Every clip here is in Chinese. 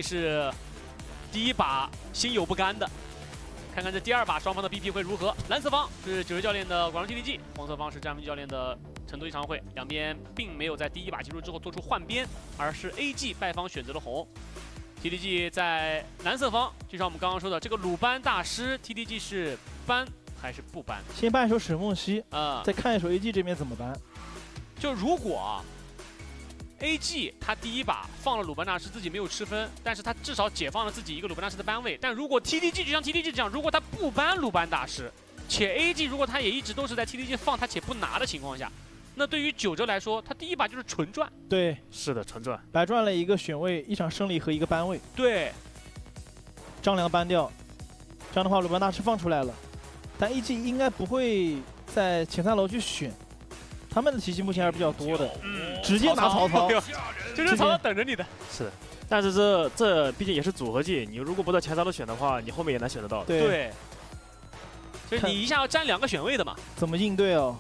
是第一把心有不甘的，看看这第二把双方的 BP 会如何。蓝色方是九十教练的广州 TDG， 黄色方是詹文教练的成都一常会，两边并没有在第一把结束之后做出换边，而是 AG 败方选择了红。TDG 在蓝色方，就像我们刚刚说的，这个鲁班大师 TDG 是搬还是不搬？先搬一手沈梦溪，再看一手 AG 这边怎么搬。就如果AG 他第一把放了鲁班大师，自己没有吃分，但是他至少解放了自己一个鲁班大师的班位。但如果 TDG 就像 TDG 这样，如果他不搬鲁班大师，且 AG 如果他也一直都是在 TDG 放他且不拿的情况下，那对于九州来说，他第一把就是纯赚。对，是的，纯赚，白赚了一个选位、一场胜利和一个班位。对，张良搬掉，这样的话鲁班大师放出来了，但 AG 应该不会在前3楼去选。他们的体系目前还是比较多的，直接拿曹操，就是曹操等着你的。是的，但是这毕竟也是组合技，你如果不在前3楼选的话，你后面也难选得到。对，就是你一下要占2个选位的嘛。怎么应对哦？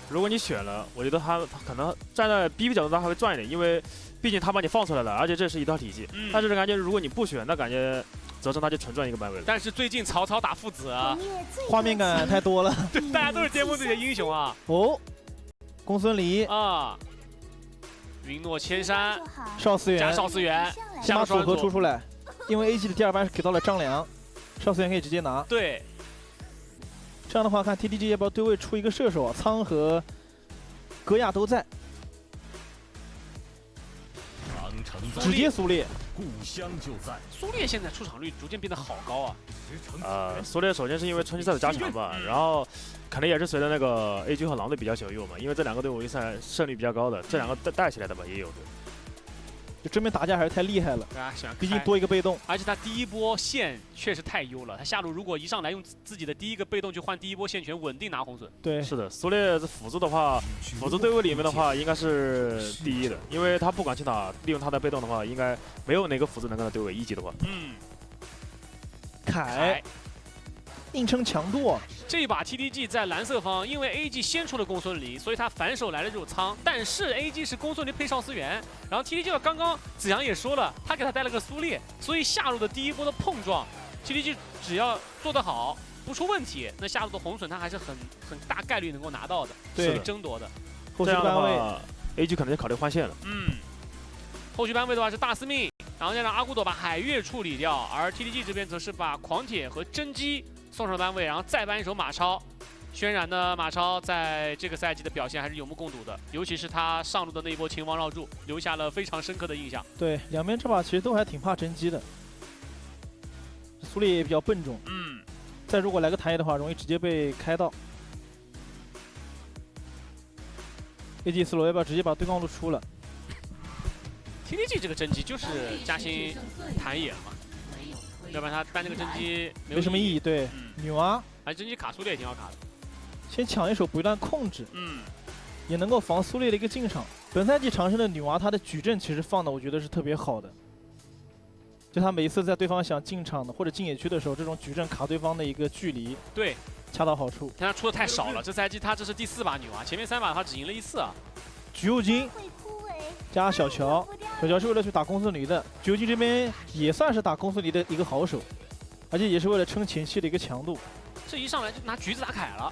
如果你选了，我觉得他可能站在 BP 角度他还会赚一点，因为毕竟他把你放出来了，而且这是一套体系。但是感觉如果你不选，那感觉泽生他就纯赚一个班位了。但是最近曹操打父子啊，画面感太多了。对，大家都是巅峰自己的英雄啊。哦，公孙离啊，云诺千山，邵思源加邵思源，先把组合出来，因为 AG 的第2班是给到了张良，邵思源可以直接拿。对，这样的话看 TDG 要不要对位出一个射手啊？苍和戈亚都在，直接苏烈。故乡就在。苏烈现在出场率逐渐变得好高啊。苏烈首先是因为春季赛的加强吧，然后肯定也是随着那个 A 军和狼队比较小用嘛，因为这2个队伍赛胜率比较高的，这2个带起来的吧也有的。就这边打架还是太厉害了，毕竟多一个被动，而且他第一波线确实太优了。他下路如果一上来用自己的第一个被动去换第一波线权，稳定拿红隼。对，是的，苏烈这辅助的话，辅助队伍里面的话应该是第一的，因为他不管去哪利用他的被动的话，应该没有哪个辅助能跟他对位1级的话。凯硬撑强度。这一把 TDG 在蓝色方，因为 AG 先出了公孙离，所以他反手来了这种仓。但是 AG 是公孙离配邵思源，然后 TDG 刚刚子阳也说了，他给他带了个苏烈，所以下路的第一波的碰撞 ，TDG 只要做得好，不出问题，那下路的红隼他还是很大概率能够拿到的，对，争夺的。这样的话 ，AG 可能就考虑换线了。后续班位的话是大司命，然后再让阿古朵把海月处理掉，而 TDG 这边则是把狂铁和真机送上班位，然后再搬一手马超。轩然的马超在这个赛季的表现还是有目共睹的，尤其是他上路的那一波秦王绕柱，留下了非常深刻的印象。对，两边这把其实都还挺怕真机的，苏烈也比较笨重。再如果来个弹野的话，容易直接被开到。AG 4楼要不要直接把对抗路出了？ TDG 这个真机就是嘉兴弹野了嘛，要不然他搬这个真机没什么意义。对，女娲，而真机卡苏烈也挺好卡的。先抢一手不断控制，也能够防苏烈的一个进场。本赛季长生的女娲，她的矩阵其实放的我觉得是特别好的，就她每一次在对方想进场的或者进野区的时候，这种矩阵卡对方的一个距离，对，恰到好处。但他出的太少了，这赛季他这是第4把女娲，前面3把他只赢了1次啊。橘右京加小乔，小乔是为了去打公孙离的，橘右京这边也算是打公孙离的一个好手，而且也是为了撑前期的一个强度。这一上来就拿橘子打凯了，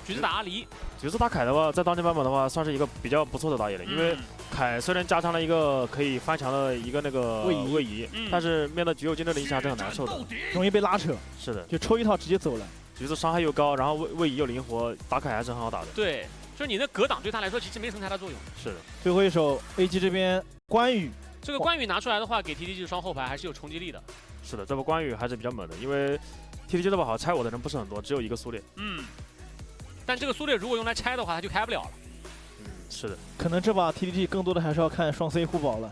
橘子打阿离。橘子打凯的话，在当前版本的话，算是一个比较不错的打野了，因为凯虽然加上了一个可以翻墙的一个那个位移，但是面对橘右京的影响还是很难受的，容易被拉扯。是的，就抽一套直接走了。橘子伤害又高，然后位移又灵活，打凯还是很好打的。对。就是你的格挡对他来说其实没什么太大作用。是的。最后一手 AG 这边关羽，这个关羽拿出来的话，给 TDG 双后排还是有冲击力的。是的，这波关羽还是比较猛的，因为 TDG 这把好拆我的人不是很多，只有一个苏烈。但这个苏烈如果用来拆的话，他就开不了了。是的。可能这把 TDG 更多的还是要看双 C 互保了，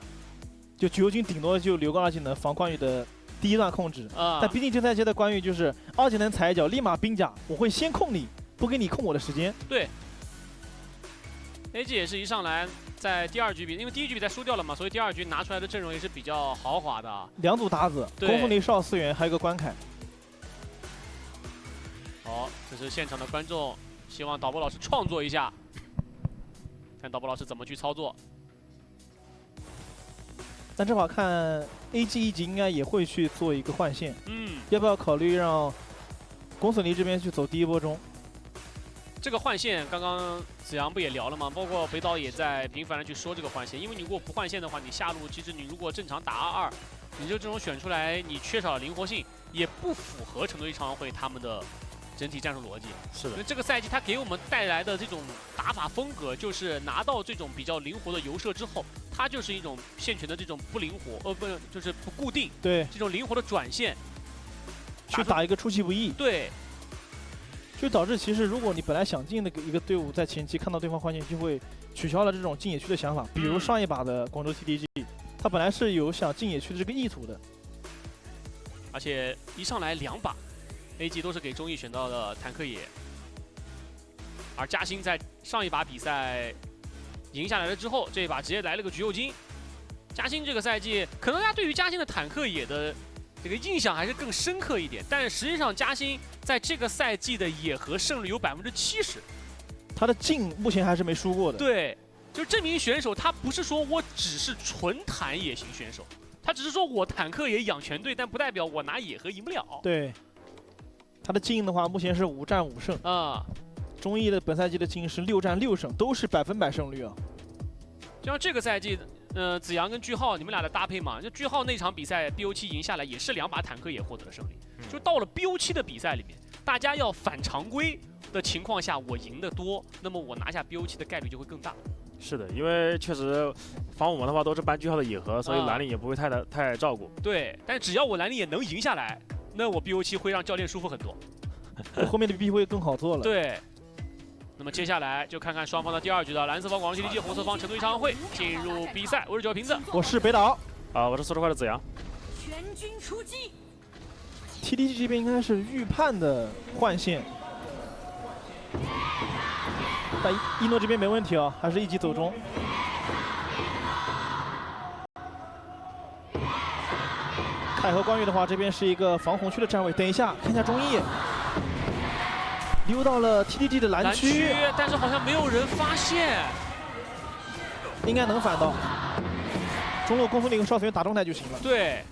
就橘右京顶多就留个2技能防关羽的第一段控制。但毕竟这赛季的关羽就是2技能踩一脚，立马兵甲，我会先控你，不给你控我的时间。对。AG 也是一上来在第2局比，因为第1局比赛输掉了嘛，所以第2局拿出来的阵容也是比较豪华的。2组搭子，公孙离、邵思源，还有一个关凯。好，这是现场的观众，希望导播老师创作一下，看导播老师怎么去操作。但这把看 AG 一级应该也会去做一个换线，嗯，要不要考虑让公孙离这边去走第一波中？这个换线刚刚子阳不也聊了吗？包括北岛也在频繁的去说这个换线，因为你如果不换线的话，你下路其实你如果正常打22，你就这种选出来，你缺少灵活性，也不符合成都一常会他们的整体战术逻辑。是的，那这个赛季它给我们带来的这种打法风格，就是拿到这种比较灵活的游射之后，它就是一种线权的这种不灵活，不就是不固定，对，这种灵活的转线，去打一个出其不意。对，就导致其实如果你本来想进的一个队伍，在前期看到对方换线，就会取消了这种进野区的想法。比如上一把的广州 TDG， 他本来是有想进野区的这个意图的，而且一上来2把 AG 都是给中艺选到的坦克野，而嘉兴在上一把比赛赢下来了之后，这一把直接来了个橘右京。嘉兴这个赛季，可能大家对于嘉兴的坦克野的这个印象还是更深刻一点，但实际上嘉兴在这个赛季的野核胜率有70%，他的进目前还是没输过的。对，就证明选手他不是说我只是纯坦野型选手，他只是说我坦克野养全队，但不代表我拿野核赢不了。对，他的进的话，目前是5战5胜啊。中艺的本赛季的进是6战6胜，都是100%胜率啊。就像这个赛季，子阳跟句号你们俩的搭配嘛，就句号那场比赛 BO7 赢下来也是2把坦克也获得了胜利。就到了 BO7 的比赛里面，大家要反常规的情况下，我赢得多，那么我拿下 BO7 的概率就会更大。是的，因为确实防我们的话都是搬句号的野核，所以蓝领也不会太照顾。对，但只要我蓝领也能赢下来，那我 BO7 会让教练舒服很多。我后面的 BP 会更好做了。对。那么接下来就看看双方的第2局的蓝色方广州 TDG， 红色方成都一常会进入比赛。我是9瓶子，我是北岛，我是速度快的子阳。全军出击。TDG 这边应该是预判的换线，但一诺这边没问题啊，还是一级走中。凯和光玉的话，这边是一个防红区的站位。等一下，看一下中艺。溜到了 TDG 的蓝区，但是好像没有人发现，应该能反到。中路公孙离和少学打中台就行了。对，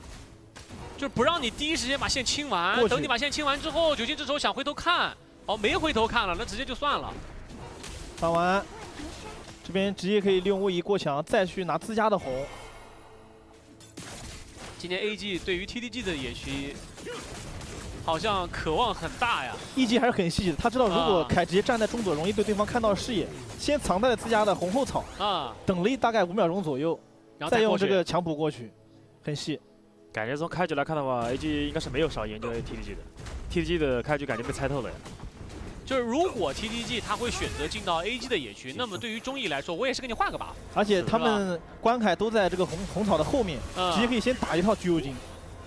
就是不让你第一时间把线清完，等你把线清完之后，九星这时候想回头看，哦，没回头看了，那直接就算了。打完，这边直接可以利用位移过墙，再去拿自家的红。今年 AG 对于 TDG 的野区。好像渴望很大呀。一级还是很细致的，他知道如果凯直接站在中左，容易被对方看到视野，先藏在了自家的红后草，等了大概5秒钟左右，再用这个强补过去，很细。感觉从开局来看的话 ，AG 应该是没有少研究 TDG 的，TDG 的开局感觉被猜透了呀。就是如果 TDG 他会选择进到 AG 的野区，那么对于中艺来说，我也是给你换个把。而且他们关凯都在这个红草的后面，直接可以先打一套橘右京。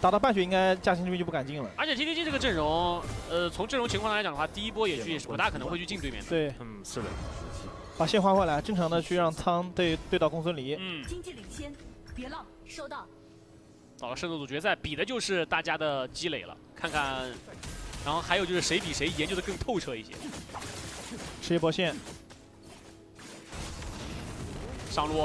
打到半血，应该嘉兴这边就不敢进了。而且 TDG 这个阵容，从阵容情况上来讲的话，第一波野区也是不大可能会去进对面的。对，是的。把线换回来，正常的去让仓对到公孙离。经济领先，别浪，收到。到了圣斗组决赛，比的就是大家的积累了，看看，然后还有就是谁比谁研究的更透彻一些。吃一波线，上路。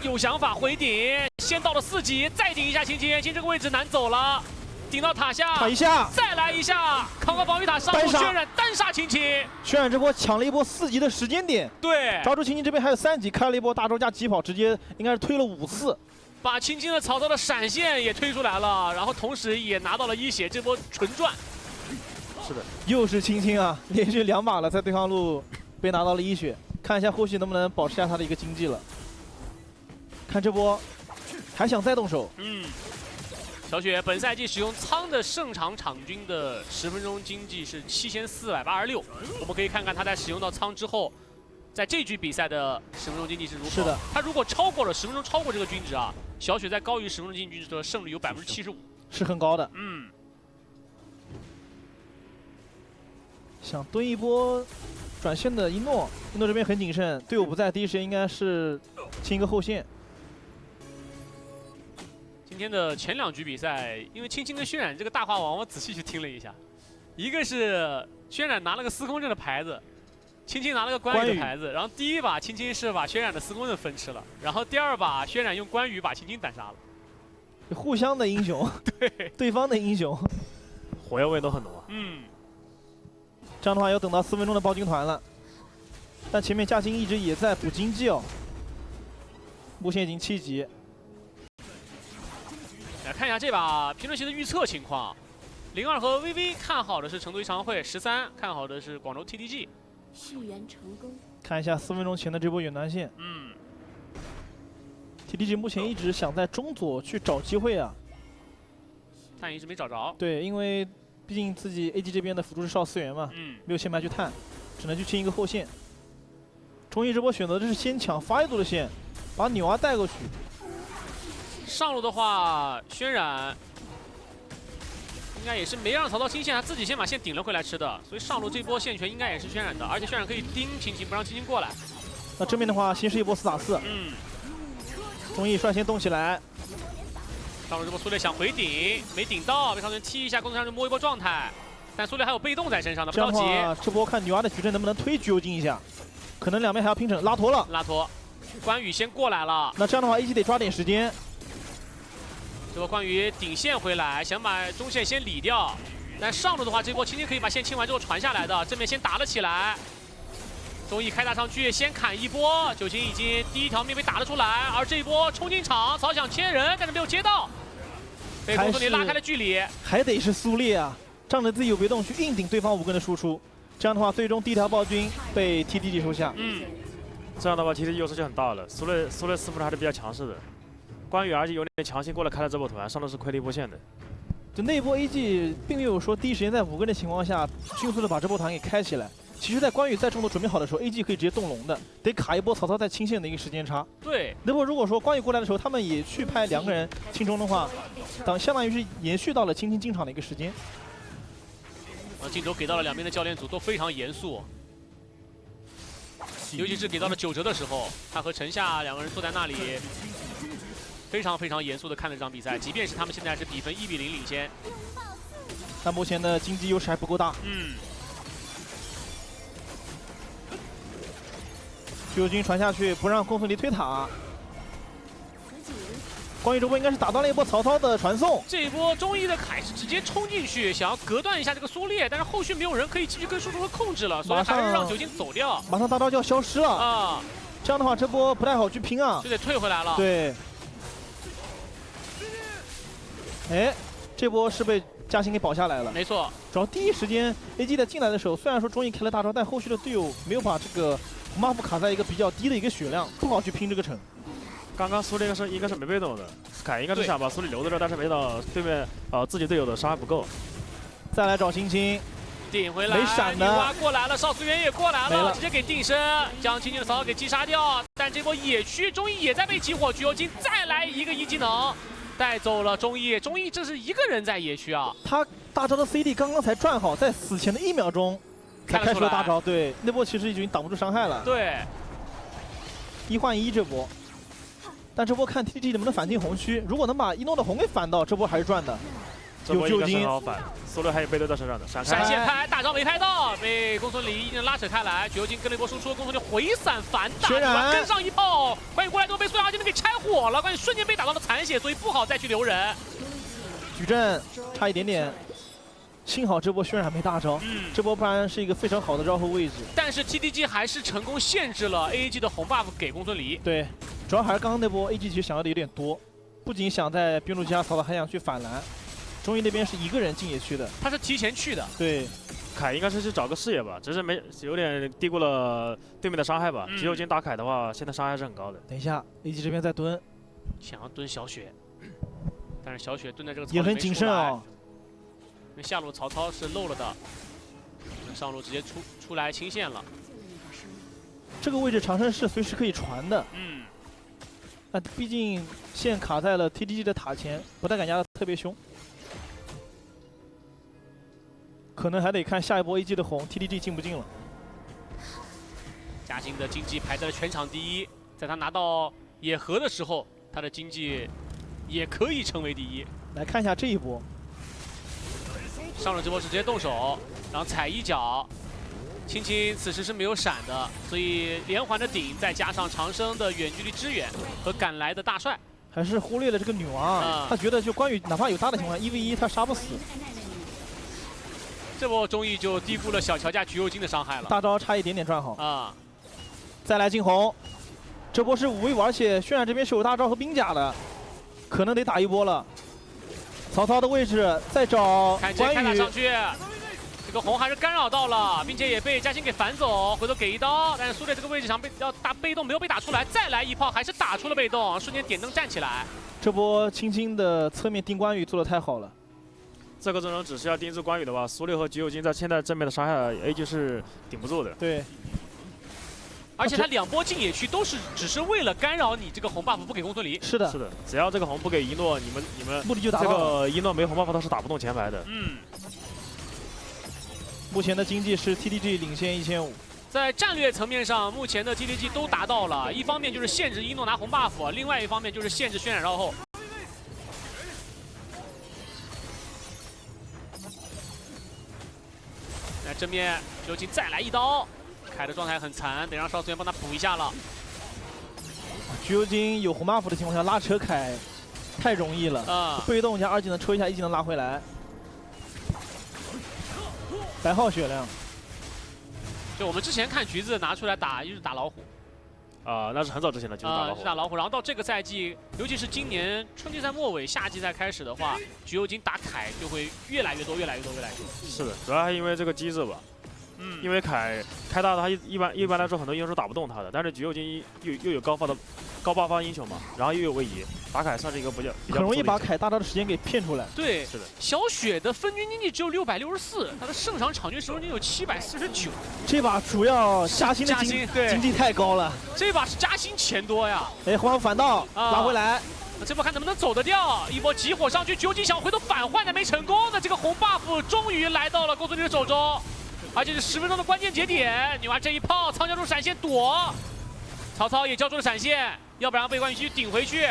有想法回顶，先到了4级，再顶一下秦这个位置难走了，顶到塔下，塔一下，再来一下，扛个防御塔上路渲染单杀秦。渲染这波抢了一波4级的时间点，对，抓住秦这边还有3级，开了一波大招加疾跑，直接应该是推了5次，把秦的曹操的闪现也推出来了，然后同时也拿到了1血，这波纯赚。是的，又是秦啊，连续2把了，在对方路被拿到了1血，看一下后续能不能保持下他的一个经济了。看这波，还想再动手。小雪本赛季使用仓的胜场场均的10分钟经济是7486，我们可以看看他在使用到仓之后，在这局比赛的10分钟经济是如何。是的，他如果超过了10分钟，超过这个均值啊，小雪在高于10分钟经济均值的胜率有75%，是很高的。想蹲一波转线的一诺这边很谨慎，队友不在，第一时间应该是清一个后线。今天的前2局比赛，因为青跟渲染这个大话王，我仔细去听了一下，一个是渲染拿了个司空阵的牌子，青青拿了个关羽的牌子，然后第一把青青是把轩辕的4公刃分吃了，然后第二把轩辕用关羽把青青单杀了。互相的英雄，对方的英雄，火药味都很浓啊。这样的话要等到4分钟的暴君团了，但前面嘉兴一直也在补经济哦，目前已经7级。来看一下这把评论席的预测情况，02和 VV 看好的是成都一常会，13看好的是广州 TDG。续缘成功。看一下4分钟前的这波远端线。TDG 目前一直想在中左去找机会啊，但一直没找着。对，因为毕竟自己 AG 这边的辅助是少4元嘛，没有线牌去探，只能去清一个后线。中医这波选择的是先抢发育度的线，把女娲带过去。上路的话，轩辕应该也是没让曹操清线，他自己先把线顶了回来吃的，所以上路这波线权应该也是轩辕的，而且轩辕可以盯青青，不让青青过来。那正面的话，先是一波4打4。中医率先动起来。上路这波苏烈想回顶，没顶到，被上面踢一下，工作上就摸一波状态，但苏烈还有被动在身上的，不着急。这波看女娲的矩阵能不能推橘右京一下，可能两边还要拼整，拉驼了。拉驼，关羽先过来了。那这样的话，AG 得抓点时间。这波关羽顶线回来，想把中线先理掉，但上路的话，这波青青可以把线清完之后传下来的，正面先打了起来。中义开大上去，先砍一波，九星已经第一条命被打了出来，而这一波冲进场，曹想切人，但是没有接到，被公孙离拉开了距离。还得是苏烈啊，仗着自己有被动去硬顶对方5个人的输出，这样的话，最终第一条暴君被 TDG 收下。这样的话 TDG 优势就很大了。苏烈4副还是比较强势的，关羽而且有点强行过来开了这波团，上路是亏了一波线的。就那一波 AG 并没有说第一时间在5个人的情况下迅速的把这波团给开起来。其实，在关羽在中路准备好的时候 ，AG 可以直接动龙的，得卡一波曹操在清线的一个时间差。对。那波如果说关羽过来的时候，他们也去派2个人清中的话，相当于是延续到了青青进场的一个时间。镜头给到了两边的教练组都非常严肃，尤其是给到了9折的时候，他和陈夏2个人坐在那里，非常非常严肃的看了这场比赛。即便是他们现在是比分1比0领先，但目前的经济优势还不够大。橘右京传下去，不让公孙离推塔。关羽这波应该是打断了一波曹操的传送。这一波中义的凯是直接冲进去，想要隔断一下这个苏烈，但是后续没有人可以继续跟输出和控制了，所以还是让九星走掉。马上大招就要消失了啊！这样的话，这波不太好去拼啊，就得退回来了。对。哎，这波是被嘉兴给保下来了。没错，主要第一时间 AG 在进来的时候，虽然说中义开了大招，但后续的队友没有把这个红 buff 卡在一个比较低的一个血量，不好去拼这个城。刚刚苏烈应该是没被动的，凯应该是想把苏烈留在这儿，但是没到对面自己队友的伤害不够。再来找青青，顶回来，没闪的，女娲过来了，少司元也过来了，直接给定身，将青青的曹操给击杀掉。但这波野区中义也在被起火，橘右京再来一个1技能。带走了中义，中义这是一个人在野区啊！他大招的 CD 刚刚才转好，在死前的1秒钟才开出了大招，对，那波其实已经挡不住伤害了。对，1换1这波，但这波看 TDG 能不能反进红区，如果能把一诺的红给反到，这波还是赚的。这波应该是很好反，苏烈还有背对在身上的闪现拍，大招没拍到，被公孙离一定拉扯开来，橘右京跟了一波输出，公孙离回闪反打，跟上一炮，关羽过来之后被苏阳技能给拆火了，关羽瞬间被打到了残血，所以不好再去留人。矩阵差一点点，幸好这波轩辕没大招，这波不然是一个非常好的绕后位置。但是 TDG 还是成功限制了 AG 的红 buff 给公孙离。对，主要还是刚刚那波 AG 其实想要的有点多，不仅想在边路击杀曹操，还想去反蓝。中义那边是1个人进野区的，他是提前去的。对，凯应该是去找个视野吧，只是有点低估了对面的伤害吧。橘右京打凯的话，现在伤害是很高的。等一下 ，AG 这边在蹲，想要蹲小雪，但是小雪蹲在这个也很谨慎哦。因为下路曹操是漏了的，上路直接出来清线了。这个位置长生是随时可以传的。那毕竟线卡在了 TDG 的塔前，不太敢压得特别凶。可能还得看下一波 AG 的红 TDG 进不进了。嘉兴的经济排在了全场第1，在他拿到野河的时候，他的经济也可以成为第1。来看一下这一波，上了这波是直接动手，然后踩一脚，青青此时是没有闪的，所以连环的顶再加上长生的远距离支援和赶来的大帅，还是忽略了这个女王。他觉得就关羽哪怕有他的情况，1v1他杀不死。这波终于就低估了小乔家橘右京的伤害了。大招差一点点赚好啊！再来惊鸿，这波是5v5，而且渲染这边是有大招和兵甲的，可能得打一波了。曹操的位置再找关羽上去。 这个红还是干扰到了，并且也被嘉欣给反走，回头给一刀，但是苏烈这个位置上要打被动没有被打出来，再来一炮还是打出了被动，瞬间点灯站起来。这波青青的侧面盯关羽做的太好了，这个阵容只是要盯住关羽的话，苏烈和橘右京在现在正面的伤害 ，AG 是顶不住的。对，而且他2波进野区都是只是为了干扰你这个红 buff 不给公孙离。是的，是的，只要这个红不给一诺，你们目的就达到了。这个一诺没红 buff 他是打不动前排的。嗯。 目前的经济是 TDG 领先1500，在战略层面上，目前的 TDG 都达到了。一方面就是限制一诺拿红 buff， 另外一方面就是限制渲染绕后。那正面橘右京再来一刀，凯的状态很残，得让少资源帮他补一下了。橘右京有红 buff 的情况下拉扯凯太容易了，被动加2技能抽一下，1技能拉回来。 白耗血量，就我们之前看橘子拿出来打，就是打老虎，那是很早之前的，就是打老虎。是打老虎。然后到这个赛季，尤其是今年春季赛末尾、夏季赛开始的话，橘右京打凯就会越来越多。是的，主要还因为这个机制吧。因为凯开大的他一般来说很多英雄是打不动他的，但是橘右京又有高爆发英雄嘛，然后又有位移，打凯算是一个比较很容易把凯大招的时间给骗出来。对，是的。小雪的分均经济只有664，他的胜场场均时间有749。这把主要嘉欣的经济太高了，这把是嘉欣钱多呀。哎，黄反倒拉回来，那这波看能不能走得掉？一波急火上去，橘右京想回头反换的没成功。那这个红 buff 终于来到了公孙离的手中。 而且是10分钟的关键节点，女娲这一炮，苍交出闪现躲，曹操也交出了闪现，要不然被关羽继续顶回去。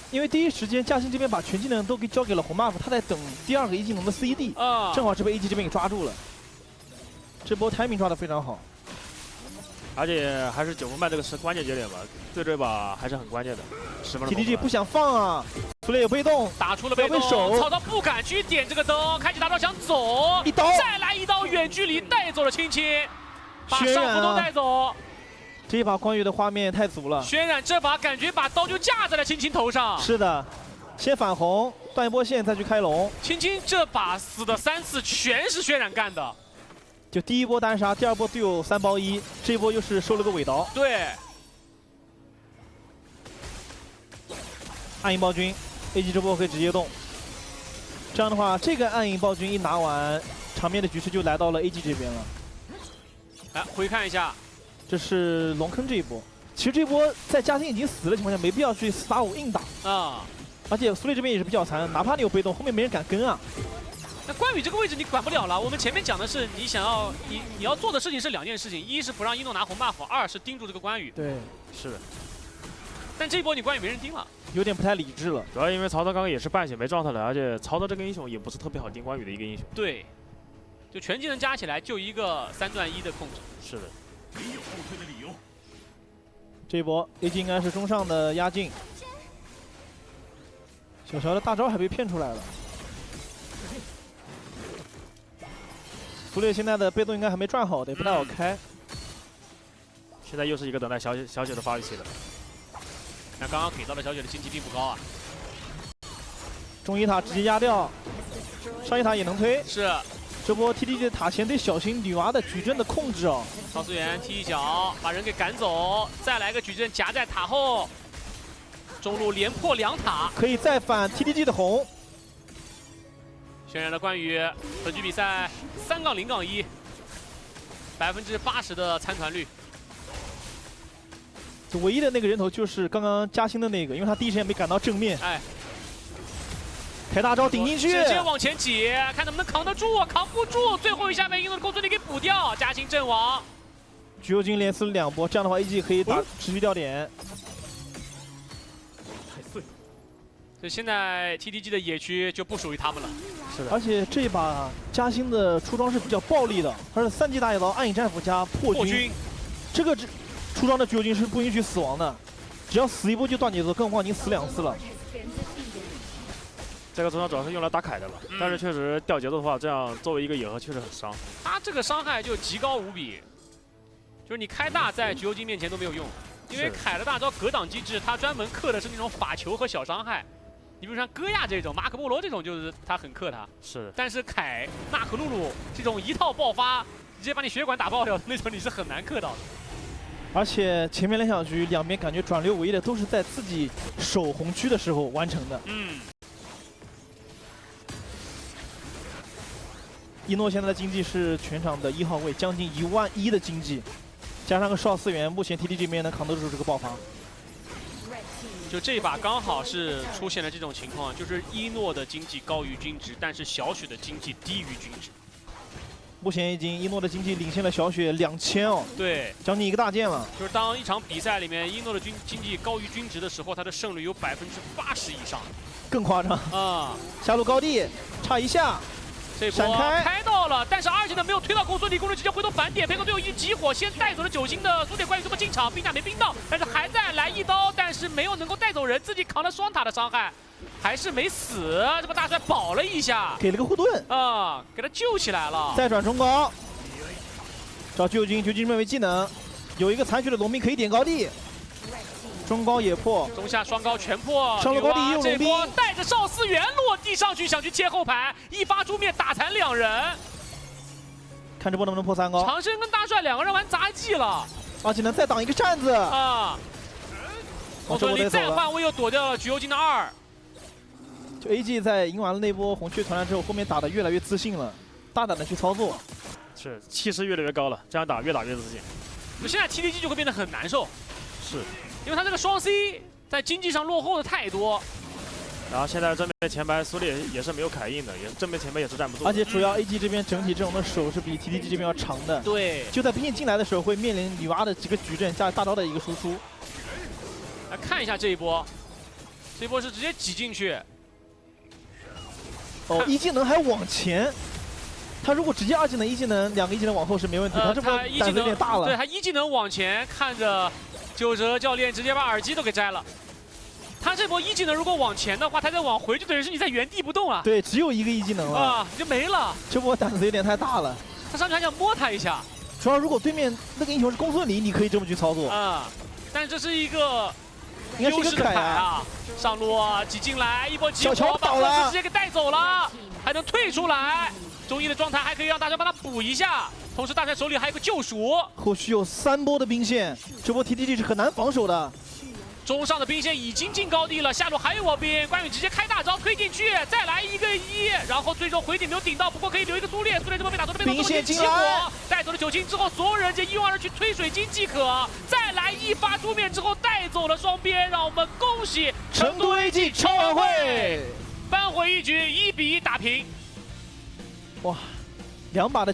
因为第一时间嘉欣这边把全技能都给交给了红 buff， 他在等第2个1技能的 CD， 正好是被 AG 这边给抓住了。这波 timing 抓得非常好，而且还是9分半这个是关键节点吧，对这把还是很关键的。10分钟 TDG 不想放啊，苏烈有被动，打出了被动，曹操不敢去点这个灯，开启大招想走，一刀再来一刀远距离带走了青青，把上符都带走。这一把关羽的画面太足了，渲染这把感觉把刀就架在了青青头上。是的，先反红断一波线，再去开龙。青青这把死的3次全是渲染干的，就第一波单杀，第2波队友3包1，这一波又是收了个尾刀。对。 暗影暴君 ，AG 这波可以直接动。这样的话，这个暗影暴君一拿完，场面的局势就来到了 AG 这边了。来回看一下，这是龙坑这一波。其实这波在嘉欣已经死的情况下，没必要去4打5硬打啊。而且苏烈这边也是比较残，哪怕你有被动，后面没人敢跟啊。那关羽这个位置你管不了了。我们前面讲的是你想要你要做的事情是2件事情，一是不让一诺拿红 buff，2是盯住这个关羽。对，是的。但这一波你关羽没人盯了，有点不太理智了。主要因为曹操刚刚也是半血没状态了，而且曹操这个英雄也不是特别好盯关羽的一个英雄。对，就全技能加起来就一个3段1的控制。是的。没有后退的理由。这一波 AG 应该是中上的压境。小乔的大招还被骗出来了。苏烈现在的被动应该还没转好，得不太好开。现在又是一个等待小雪的发育期了。那刚刚给到的小雪的经济并不高啊。中一塔直接压掉，上一塔也能推。是。这波 TDG 的塔前得小心女娲的矩阵的控制哦。曹思源踢一脚，把人给赶走，再来个矩阵夹在塔后，中路连破2塔，可以再反 TDG 的红。渲染了关羽，本局比赛3-0-1，80%的参团率。唯一的那个人头就是刚刚嘉欣的那个，因为他第一时间没赶到正面。哎，开大招顶进去，直接往前挤，看能不能扛得住，扛不住，最后一下被英诺的公孙离给补掉，嘉欣阵亡。橘右京连撕了2波，这样的话 AG 可以打持续掉点。太碎了。就现在 TTG 的野区就不属于他们了。是的，而且这一把嘉兴的出装是比较暴力的，它是3级大野刀、暗影战斧加破军。这个出装的橘右京是不允许死亡的，只要死一波就断节奏，更何况你死2次了。这个出装主要是用来打凯的吧，但是确实掉节奏的话，这样作为一个野核确实很伤。他这个伤害就极高无比，就是你开大在橘右京面前都没有用，因为凯的大招格挡机制，它专门克的是那种法球和小伤害。你比如像戈亚这种、马可波罗这种，就是他很克他。是。但是凯、纳可露露这种一套爆发，直接把你血管打爆掉的那种，你是很难克到的。而且前面2小局两边感觉转6唯一的都是在自己守红区的时候完成的。一诺现在的经济是全场的1号位，将近11000的经济，加上个少4元，目前 TTG 这边能扛得住这个爆发。就这一把刚好是出现了这种情况，就是一诺的经济高于均值，但是小雪的经济低于均值。目前已经一诺的经济领先了小雪2000哦，对，将近1个大件了。就是当一场比赛里面一诺的经济高于均值的时候，他的胜率有80%以上，更夸张啊！下路高地差一下。这波开到了，但是2技能没有推到公孙离，公孙直接回头反点，配合队友一起集火，先带走了9星的苏铁关羽，这么进场，冰塔没冰到，但是还在来一刀，但是没有能够带走人，自己扛了双塔的伤害，还是没死。这个大帅保了一下，给了个护盾啊，给他救起来了。再转中高，找橘右京认为技能，有一个残血的龙兵可以点高地。中高也破，中下双高全破，上了高地也有龙兵，这波带着邵思源落地上去，想去切后排，一发诛灭打残2人，看这波能不能破3高。长生跟大帅2个人玩杂技了，而且能再挡一个扇子啊！公孙离再换位又躲掉了橘右京的2。就 AG 在赢完了那波红雀团战之后，后面打得越来越自信了，大胆的去操作，是气势越来越高了，这样打越打越自信。就现在 TTG 就会变得很难受，是。因为他这个双 C 在经济上落后的太多，然后现在正面前排苏烈也是没有凯印的，也正面前排也是站不住。而且主要 AG 这边整体阵容的手是比 TTG 这边要长的。对，就在兵线进来的时候会面临女娲的几个矩阵加大招的一个输出。来看一下这一波，这一波是直接挤进去。哦，一技能还往前。他如果直接2技能、1技能2个1技能往后是没问题，他这波胆子有点大了。对他1技能往前看着。9哲教练直接把耳机都给摘了。他这波1技能如果往前的话，他再往回就等于是你在原地不动了。对，只有一个1技能了啊，你就没了。这波胆子有点太大了。他上去还想摸他一下。主要如果对面那个英雄是公孙离，你可以这么去操作啊。但这是一个应该是一个凯啊，上路挤进来一波集火，把倒了，直接给带走了，还能退出来。中医的状态还可以让大帅帮他补一下。同时，大帅手里还有个救赎，后续有3波的兵线，这波 TTG 是很难防守的。中上的兵线已经进高地了，下路还有我兵，关羽直接开大招推进去，再来一个1，然后最终回顶没有顶到，不过可以留一个苏烈，苏烈这波被打头的被动，兵线进来，带走了9星之后，所有人就一拥而去推水晶即可，再来一发诛灭之后带走了双边，让我们恭喜成都 AG 超晚会扳回一局，1比1打平。哇，2把的。